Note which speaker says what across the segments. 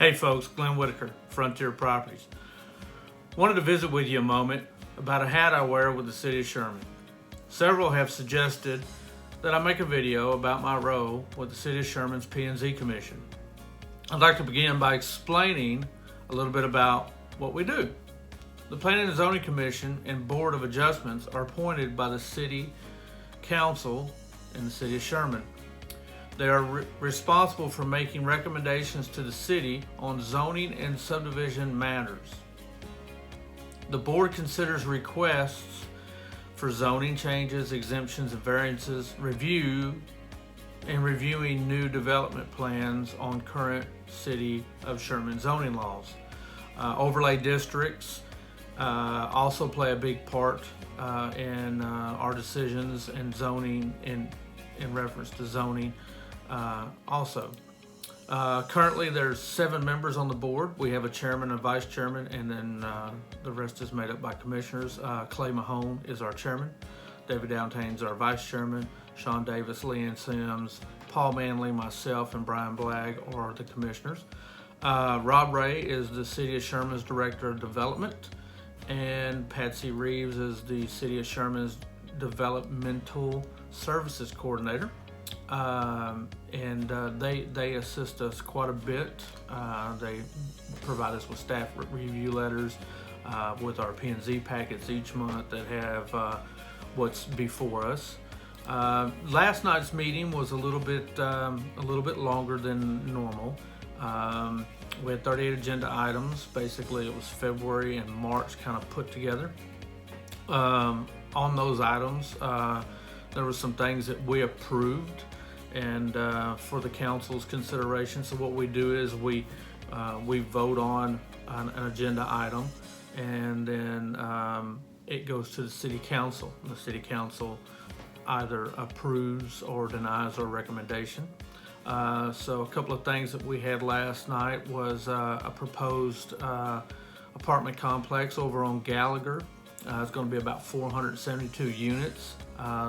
Speaker 1: Hey folks, Glenn Whitaker, Frontier Properties. Wanted to visit with you a moment about a hat I wear with the City of Sherman. Several have suggested that I make a video about my role with the City of Sherman's P&Z Commission. I'd like to begin by explaining a little bit about what we do. The Planning and Zoning Commission and Board of Adjustments are appointed by the City Council in the City of Sherman. They are responsible for making recommendations to the city on zoning and subdivision matters. The board considers requests for zoning changes, exemptions, and variances, reviewing new development plans on current City of Sherman zoning laws. Overlay districts also play a big part in our decisions and zoning in reference to zoning. Currently there's 7 members on the board. We have a chairman and vice chairman, and then the rest is made up by commissioners. Clay Mahone is our chairman, David Downtain's our vice chairman, Sean Davis, Leanne Sims, Paul Manley, myself, and Brian Blagg are the commissioners. Rob Ray is the City of Sherman's Director of Development, and Patsy Reeves is the City of Sherman's Developmental Services Coordinator. They assist us quite a bit. They provide us with staff review letters with our P&Z packets each month that have what's before us. Last night's meeting was a little bit longer than normal. We had 38 agenda items. Basically, it was February and March kind of put together. On those items, there were some things that we approved and for the council's consideration. So what we do is we vote on an agenda item, and then it goes to the city council. The city council either approves or denies our recommendation. So a couple of things that we had last night was a proposed apartment complex over on Gallagher. It's going to be about 472 units.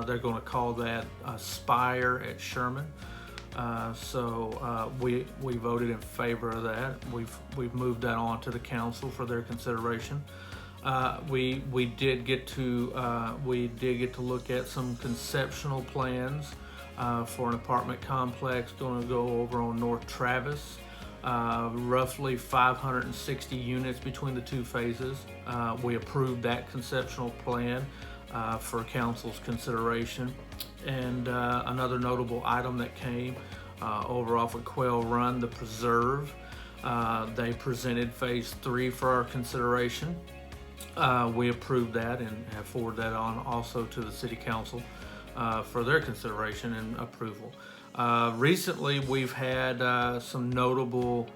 Speaker 1: They're going to call that Spire at Sherman. We voted in favor of that. We've moved that on to the council for their consideration. We did get to look at some conceptual plans for an apartment complex going to go over on North Travis. Roughly 560 units between the two phases. We approved that conceptual plan for council's consideration. And another notable item that came over off of Quail Run, the Preserve. They presented phase 3 for our consideration. We approved that and have forwarded that on also to the city council for their consideration and approval. Recently, we've had some notable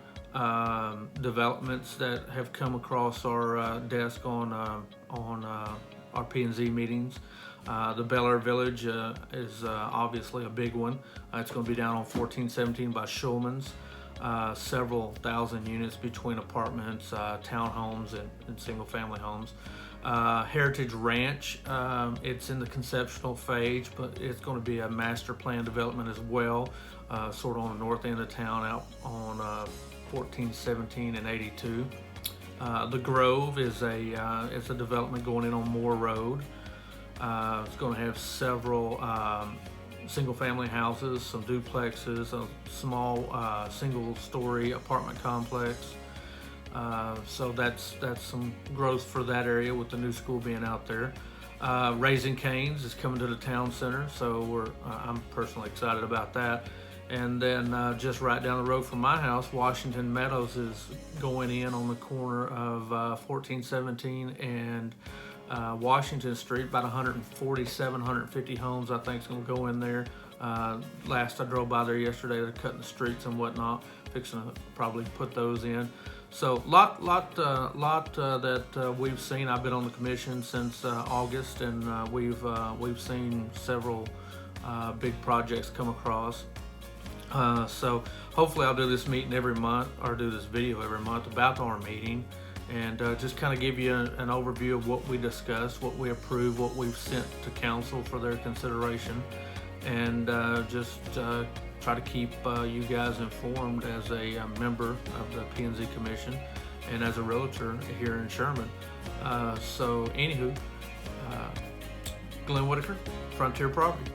Speaker 1: developments that have come across our desk on our P&Z meetings. The Bel Air Village is obviously a big one. It's going to be down on 1417 by Schulman's. Several thousand units between apartments, townhomes, and single-family homes. Heritage Ranch, it's in the conceptual phase, but it's going to be a master plan development as well, sort of on the north end of town out on 1417 and 82. The Grove is a development going in on Moore Road. It's going to have several single-family houses, some duplexes, a small single-story apartment complex. So that's some growth for that area with the new school being out there. Raising Cane's is coming to the town center, so I'm personally excited about that. And then just right down the road from my house, Washington Meadows is going in on the corner of 1417 and Washington Street. About 150 homes I think is going to go in there. Last I drove by there yesterday, they're cutting the streets and whatnot, fixing to probably put those in. So lot that we've seen. I've been on the commission since August, and we've seen several big projects come across. So hopefully I'll do this meeting every month, or do this video every month about our meeting, and just kind of give you an overview of what we discussed, what we approved, what we've sent to council for their consideration, and just try to keep you guys informed as a member of the P&Z Commission and as a realtor here in Sherman. So anywho, Glenn Whitaker, Frontier Property.